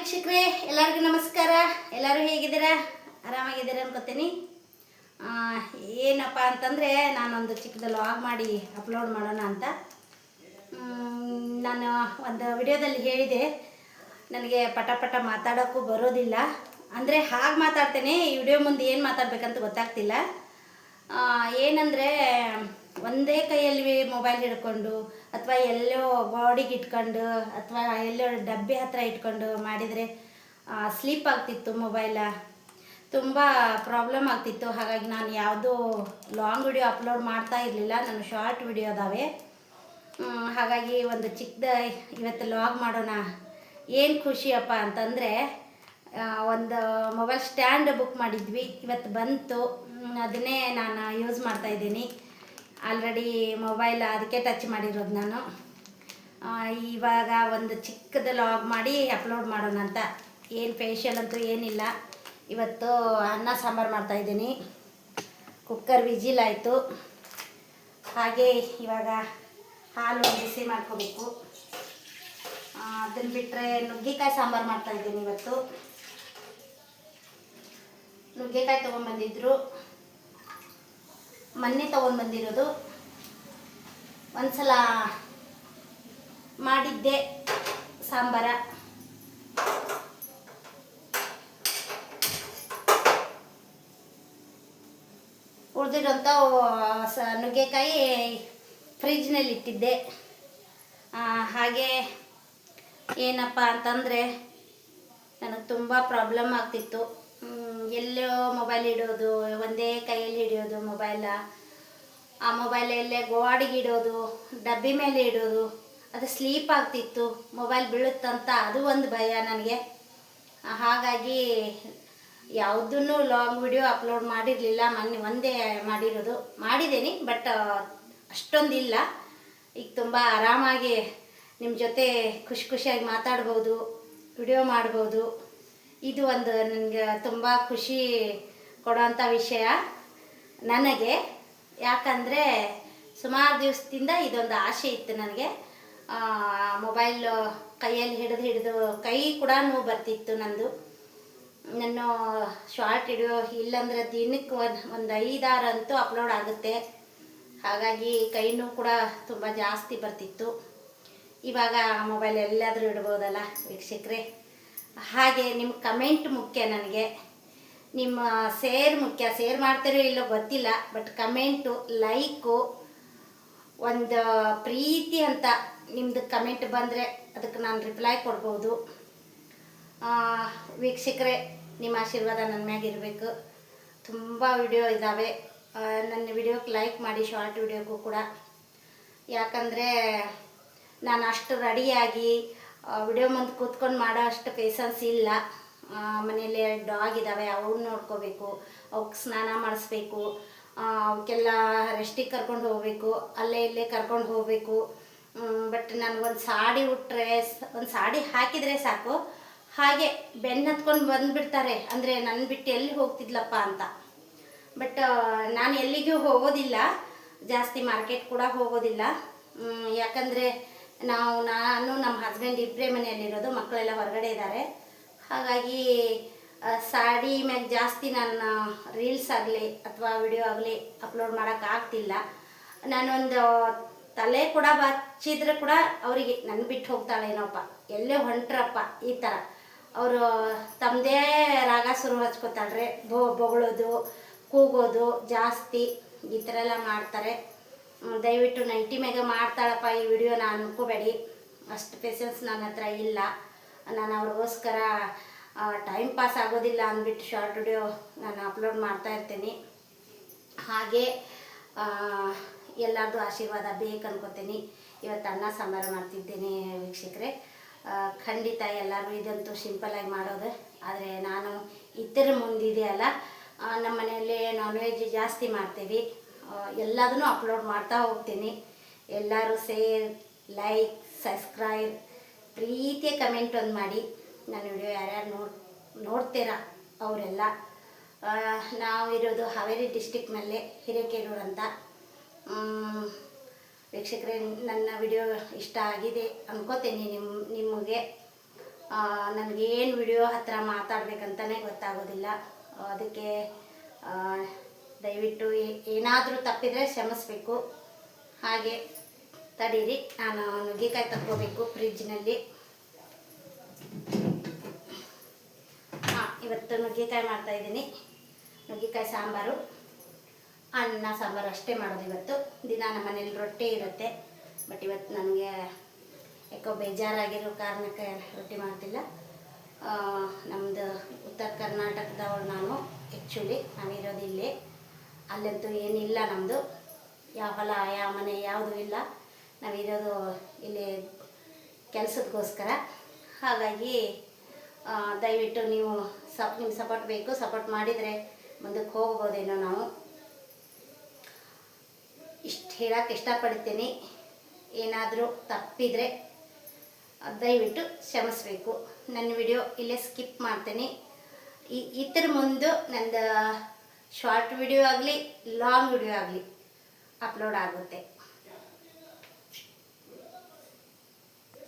ವೀಕ್ಷಕರೇ, ಎಲ್ಲರಿಗೂ ನಮಸ್ಕಾರ. ಎಲ್ಲರೂ ಹೇಗಿದ್ದೀರಾ? ಆರಾಮಾಗಿದ್ದೀರಾ ಅನ್ಕೋತೀನಿ. ಏನಪ್ಪ ಅಂತಂದರೆ, ನಾನೊಂದು ಚಿಕ್ಕದ ಲಾಗ್ ಮಾಡಿ ಅಪ್ಲೋಡ್ ಮಾಡೋಣ ಅಂತ. ನಾನು ಒಂದು ವಿಡಿಯೋದಲ್ಲಿ ಹೇಳಿದೆ, ನನಗೆ ಪಟ ಪಟ ಮಾತಾಡೋಕ್ಕೂ ಬರೋದಿಲ್ಲ. ಅಂದರೆ ಹಾಗೆ ಮಾತಾಡ್ತೇನೆ, ಈ ವಿಡಿಯೋ ಮುಂದೆ ಏನು ಮಾತಾಡಬೇಕಂತ ಗೊತ್ತಾಗ್ತಿಲ್ಲ. ಏನಂದರೆ, ಒಂದೇ ಕೈಯಲ್ಲಿ ಮೊಬೈಲ್ ಹಿಡ್ಕೊಂಡು ಅಥವಾ ಎಲ್ಲೋ ಬಾಡಿಗೆ ಇಟ್ಕೊಂಡು ಅಥವಾ ಎಲ್ಲೋ ಡಬ್ಬೆ ಹತ್ತಿರ ಇಟ್ಕೊಂಡು ಮಾಡಿದರೆ ಸ್ಲೀಪ್ ಆಗ್ತಿತ್ತು ಮೊಬೈಲ. ತುಂಬ ಪ್ರಾಬ್ಲಮ್ ಆಗ್ತಿತ್ತು. ಹಾಗಾಗಿ ನಾನು ಯಾವುದೋ ಲಾಂಗ್ ವಿಡಿಯೋ ಅಪ್ಲೋಡ್ ಮಾಡ್ತಾ ಇರಲಿಲ್ಲ, ನಾನು ಶಾರ್ಟ್ ವಿಡಿಯೋ ಅದಾವೆ. ಹಾಗಾಗಿ ಒಂದು ಚಿಕ್ಕದ ಇವತ್ತು ಲಾಗ್ ಮಾಡೋಣ. ಏನು ಖುಷಿಯಪ್ಪ ಅಂತಂದರೆ, ಒಂದು ಮೊಬೈಲ್ ಸ್ಟ್ಯಾಂಡ್ ಬುಕ್ ಮಾಡಿದ್ವಿ, ಇವತ್ತು ಬಂತು. ಅದನ್ನೇ ನಾನು ಯೂಸ್ ಮಾಡ್ತಾಯಿದ್ದೀನಿ. ಆಲ್ರೆಡಿ ಮೊಬೈಲ್ ಅದಕ್ಕೆ ಟಚ್ ಮಾಡಿರೋದು ನಾನು. ಇವಾಗ ಒಂದು ಚಿಕ್ಕದ ಲಾಗ್ ಮಾಡಿ ಅಪ್ಲೋಡ್ ಮಾಡೋಣ ಅಂತ. ಏನು ಫೇಶಿಯಲ್ ಅಂತೂ ಏನಿಲ್ಲ. ಇವತ್ತು ಅನ್ನ ಸಾಂಬಾರು ಮಾಡ್ತಾಯಿದ್ದೀನಿ. ಕುಕ್ಕರ್ ವಿಜಿಲ್ ಆಯಿತು. ಹಾಗೆ ಇವಾಗ ಹಾಲು ಬಿಸಿ ಮಾಡ್ಕೋಬೇಕು. ಅದನ್ನು ಬಿಟ್ಟರೆ ನುಗ್ಗೆಕಾಯಿ ಸಾಂಬಾರು ಮಾಡ್ತಾಯಿದ್ದೀನಿ. ಇವತ್ತು ನುಗ್ಗೆಕಾಯಿ ತೊಗೊಂಡ್ಬಂದಿದ್ರು, ಮೊನ್ನೆ ತೊಗೊಂಡ್ಬಂದಿರೋದು. ಒಂದ್ಸಲ ಮಾಡಿದ್ದೆ ಸಾಂಬಾರ. ಉಳಿದಿರೋಂಥ ನುಗ್ಗೆಕಾಯಿ ಫ್ರಿಜ್ನಲ್ಲಿ ಇಟ್ಟಿದ್ದೆ. ಹಾಗೆ ಏನಪ್ಪ ಅಂತಂದರೆ, ನನಗೆ ತುಂಬ ಪ್ರಾಬ್ಲಮ್ ಆಗ್ತಿತ್ತು. ಎಲ್ಲೋ ಮೊಬೈಲ್ ಇಡೋದು, ಒಂದೇ ಕೈಯಲ್ಲಿ ಹಿಡಿಯೋದು ಮೊಬೈಲ, ಆ ಮೊಬೈಲಲ್ಲೇ ಗೋವಾಡಿಗೆ ಇಡೋದು, ಡಬ್ಬಿ ಮೇಲೆ ಇಡೋದು, ಅದು ಸ್ಲೀಪ್ ಆಗ್ತಿತ್ತು. ಮೊಬೈಲ್ ಬೀಳುತ್ತಂತ ಅದು ಒಂದು ಭಯ ನನಗೆ. ಹಾಗಾಗಿ ಯಾವುದನ್ನು ಲಾಂಗ್ ವಿಡಿಯೋ ಅಪ್ಲೋಡ್ ಮಾಡಿರಲಿಲ್ಲ. ಮೊನ್ನೆ ಒಂದೇ ಮಾಡಿರೋದು. ಮಾಡಿದ್ದೀನಿ, ಬಟ್ ಅಷ್ಟೊಂದಿಲ್ಲ. ಈಗ ತುಂಬ ಆರಾಮಾಗಿ ನಿಮ್ಮ ಜೊತೆ ಖುಷಿಯಾಗಿ ಮಾತಾಡ್ಬೋದು, ವಿಡಿಯೋ ಮಾಡ್ಬೋದು. ಇದು ಒಂದು ನನಗೆ ತುಂಬ ಖುಷಿ ಕೊಡೋವಂಥ ವಿಷಯ ನನಗೆ. ಯಾಕಂದರೆ ಸುಮಾರು ದಿವಸದಿಂದ ಇದೊಂದು ಆಸೆ ಇತ್ತು ನನಗೆ. ಮೊಬೈಲ್ ಕೈಯಲ್ಲಿ ಹಿಡಿದು ಕೈ ಕೂಡ ನೋವು ಬರ್ತಿತ್ತು ನಂದು. ನಾನು ಶಾರ್ಟ್ ವಿಡಿಯೋ ಇಲ್ಲಾಂದರೆ ದಿನಕ್ಕೆ ಒಂದು 5-6 ಅಂತೂ ಅಪ್ಲೋಡ್ ಆಗುತ್ತೆ. ಹಾಗಾಗಿ ಕೈ ನೋವು ಕೂಡ ತುಂಬ ಜಾಸ್ತಿ ಬರ್ತಿತ್ತು. ಇವಾಗ ಮೊಬೈಲ್ ಎಲ್ಲಾದರೂ ಇಡ್ಬೋದಲ್ಲ ವೀಕ್ಷಕರೇ. ಹಾಗೆ ನಿಮ್ಮ ಕಮೆಂಟ್ ಮುಖ್ಯ ನನಗೆ. ನಿಮ್ಮ ಶೇರ್ ಮುಖ್ಯ. ಶೇರ್ ಮಾಡ್ತೀರೋ ಇಲ್ಲೋ ಗೊತ್ತಿಲ್ಲ, ಬಟ್ ಕಮೆಂಟು, ಲೈಕು, ಒಂದು ಪ್ರೀತಿ ಅಂತ ನಿಮ್ಮದು ಕಮೆಂಟ್ ಬಂದರೆ ಅದಕ್ಕೆ ನಾನು ರಿಪ್ಲೈ ಕೊಡ್ಬೋದು. ವೀಕ್ಷಕರೇ, ನಿಮ್ಮ ಆಶೀರ್ವಾದ ನನ್ನ ಮ್ಯಾಗಿರಬೇಕು. ತುಂಬ ವಿಡಿಯೋ ಇದ್ದಾವೆ. ನನ್ನ ವಿಡಿಯೋಕ್ಕೆ ಲೈಕ್ ಮಾಡಿ, ಶಾರ್ಟ್ ವಿಡಿಯೋಕ್ಕೂ ಕೂಡ. ಯಾಕಂದರೆ ನಾನು ಅಷ್ಟು ರೆಡಿಯಾಗಿ ವಿಡಿಯೋ ಮುಂದೆ ಕೂತ್ಕೊಂಡು ಮಾಡೋ ಅಷ್ಟು ಪೇಷನ್ಸ್ ಇಲ್ಲ. ಮನೆಯಲ್ಲಿ 2 ಡಾಗ್ ಇದ್ದಾವೆ, ಅವನ್ನ ನೋಡ್ಕೋಬೇಕು, ಅವಕ್ಕೆ ಸ್ನಾನ ಮಾಡಿಸ್ಬೇಕು, ಅವಕ್ಕೆಲ್ಲ ರೆಸ್ಟಿಗೆ ಕರ್ಕೊಂಡು ಹೋಗಬೇಕು, ಅಲ್ಲೇ ಇಲ್ಲೇ ಕರ್ಕೊಂಡು ಹೋಗಬೇಕು. ಬಟ್ ನಾನು ಒಂದು ಸಾಡಿ ಉಟ್ಟರೆ, ಒಂದು ಸಾಡಿ ಹಾಕಿದರೆ ಸಾಕು, ಹಾಗೆ ಬೆನ್ನು ಹತ್ಕೊಂಡು ಬಂದುಬಿಡ್ತಾರೆ. ಅಂದರೆ ನನ್ನ ಬಿಟ್ಟು ಎಲ್ಲಿ ಹೋಗ್ತಿದ್ಲಪ್ಪ ಅಂತ. ಬಟ್ ನಾನು ಎಲ್ಲಿಗೂ ಹೋಗೋದಿಲ್ಲ, ಜಾಸ್ತಿ ಮಾರ್ಕೆಟ್ ಕೂಡ ಹೋಗೋದಿಲ್ಲ. ಯಾಕಂದರೆ ನಾನು ನಮ್ಮ ಹಸ್ಬೆಂಡ್ ಇಬ್ಬರೇ ಮನೆಯಲ್ಲಿರೋದು, ಮಕ್ಕಳೆಲ್ಲ ಹೊರಗಡೆ ಇದ್ದಾರೆ. ಹಾಗಾಗಿ ಸಾಡಿ ಮ್ಯಾಗ ಜಾಸ್ತಿ ನಾನು ರೀಲ್ಸ್ ಆಗಲಿ ಅಥವಾ ವಿಡಿಯೋ ಆಗಲಿ ಅಪ್ಲೋಡ್ ಮಾಡೋಕ್ಕಾಗ್ತಿಲ್ಲ. ನಾನೊಂದು ತಲೆ ಕೂಡ ಬಚ್ಚಿದ್ರೆ ಕೂಡ ಅವರಿಗೆ ನನ್ನ ಬಿಟ್ಟು ಹೋಗ್ತಾಳೇನೋಪ್ಪ, ಎಲ್ಲೇ ಹೊಂಟ್ರಪ್ಪ ಈ ಥರ ಅವರು ತಮ್ಮದೇ ರಾಗ ಶುರು ಹಚ್ಕೋತಾಳ್ರೆ, ಬೊಗಳೋದು, ಕೂಗೋದು ಜಾಸ್ತಿ ಈ ಥರ ಎಲ್ಲ ಮಾಡ್ತಾರೆ. ದಯವಿಟ್ಟು 90 ಮ್ಯಾಗ ಮಾಡ್ತಾಳಪ್ಪ ಈ ವಿಡಿಯೋನ ಅನ್ಕೋಬೇಡಿ. ಅಷ್ಟು ಪೇಷನ್ಸ್ ನನ್ನ ಹತ್ರ ಇಲ್ಲ. ನಾನು ಅವ್ರಿಗೋಸ್ಕರ ಟೈಮ್ ಪಾಸ್ ಆಗೋದಿಲ್ಲ ಅಂದ್ಬಿಟ್ಟು ಶಾರ್ಟ್ ವಿಡಿಯೋ ನಾನು ಅಪ್ಲೋಡ್ ಮಾಡ್ತಾ ಇರ್ತೀನಿ. ಹಾಗೆ ಎಲ್ಲರದ್ದು ಆಶೀರ್ವಾದ ಬೇಕು ಅನ್ಕೋತೀನಿ. ಇವತ್ತು ಅನ್ನ ಸಾಂಬಾರು ಮಾಡ್ತಿದ್ದೇನೆ ವೀಕ್ಷಕರೇ. ಖಂಡಿತ ಎಲ್ಲರೂ ಇದಂತೂ ಸಿಂಪಲ್ಲಾಗಿ ಮಾಡೋದು. ಆದರೆ ನಾನು ಇತರ ಮುಂದಿದೆ ಅಲ್ಲ, ನಮ್ಮ ಮನೆಯಲ್ಲಿ ನಾನ್ ವೆಜ್ ಜಾಸ್ತಿ ಮಾಡ್ತೀವಿ. ಎಲ್ಲದನ್ನೂ ಅಪ್ಲೋಡ್ ಮಾಡ್ತಾ ಹೋಗ್ತೀನಿ. ಎಲ್ಲರೂ ಶೇರ್, ಲೈಕ್, ಸಬ್ಸ್ಕ್ರೈಬ್, ಪ್ರೀತಿಯ ಕಮೆಂಟ್ ಒಂದು ಮಾಡಿ. ನನ್ನ ವಿಡಿಯೋ ಯಾರ್ಯಾರು ನೋಡ್ತೀರಾ ಅವರೆಲ್ಲ. ನಾವಿರೋದು ಹಾವೇರಿ ಡಿಸ್ಟಿಕ್ನಲ್ಲೇ, ಹಿರೇಕೆರೂರು ಅಂತ. ವೀಕ್ಷಕರೇ, ನನ್ನ ವಿಡಿಯೋ ಇಷ್ಟ ಆಗಿದೆ ಅನ್ಕೋತೀನಿ ನಿಮಗೆ. ನನಗೇನು ವಿಡಿಯೋ ಹತ್ರ ಮಾತಾಡಬೇಕಂತಲೇ ಗೊತ್ತಾಗೋದಿಲ್ಲ. ಅದಕ್ಕೆ ದಯವಿಟ್ಟು ಏನಾದರೂ ತಪ್ಪಿದರೆ ಕ್ಷಮಿಸ್ಬೇಕು. ಹಾಗೆ ತಡೀರಿ, ನಾನು ನುಗ್ಗೆಕಾಯಿ ತಗೋಬೇಕು ಫ್ರಿಜ್ನಲ್ಲಿ. ಇವತ್ತು ನುಗ್ಗೆಕಾಯಿ ಮಾಡ್ತಾಯಿದ್ದೀನಿ. ನುಗ್ಗೆಕಾಯಿ ಸಾಂಬಾರು, ಅನ್ನ ಸಾಂಬಾರು ಅಷ್ಟೇ ಮಾಡೋದು ಇವತ್ತು. ದಿನ ನಮ್ಮ ಮನೇಲಿ ರೊಟ್ಟಿ ಇರುತ್ತೆ. ಬಟ್ ಇವತ್ತು ನನಗೆ ಯಾಕೋ ಬೇಜಾರಾಗಿರೋ ಕಾರಣಕ್ಕೆ ರೊಟ್ಟಿ ಮಾಡ್ತಿಲ್ಲ. ನಮ್ಮದು ಉತ್ತರ ಕರ್ನಾಟಕದವಳು ನಾನು. ಆ್ಯಕ್ಚುಲಿ ನಾವಿರೋದು ಇಲ್ಲೇ. ಅಲ್ಲಂತೂ ಏನಿಲ್ಲ ನಮ್ಮದು, ಯಾವ ಹೊಲ ಯಾವ ಮನೆ ಯಾವುದೂ ಇಲ್ಲ. ನಾವಿರೋದು ಇಲ್ಲಿ ಕೆಲಸಕ್ಕೋಸ್ಕರ. ಹಾಗಾಗಿ ದಯವಿಟ್ಟು ನೀವು ನಿಮ್ಮ ಸಪೋರ್ಟ್ ಬೇಕು. ಸಪೋರ್ಟ್ ಮಾಡಿದರೆ ಮುಂದಕ್ಕೆ ಹೋಗ್ಬೋದೇನೋ ನಾವು. ಇಷ್ಟು ಹೇಳೋಕ್ಕೆ ಇಷ್ಟಪಡ್ತೀನಿ. ಏನಾದರೂ ತಪ್ಪಿದರೆ ದಯವಿಟ್ಟು ಕ್ಷಮಿಸ್ಬೇಕು. ನನ್ನ ವಿಡಿಯೋ ಇಲ್ಲೇ ಸ್ಕಿಪ್ ಮಾಡ್ತೀನಿ. ಇದ್ರ ಮುಂದೆ ನಂದು ಶಾರ್ಟ್ ವಿಡಿಯೋ ಆಗಲಿ ಲಾಂಗ್ ವಿಡಿಯೋ ಆಗಲಿ ಅಪ್ಲೋಡ್ ಆಗುತ್ತೆ.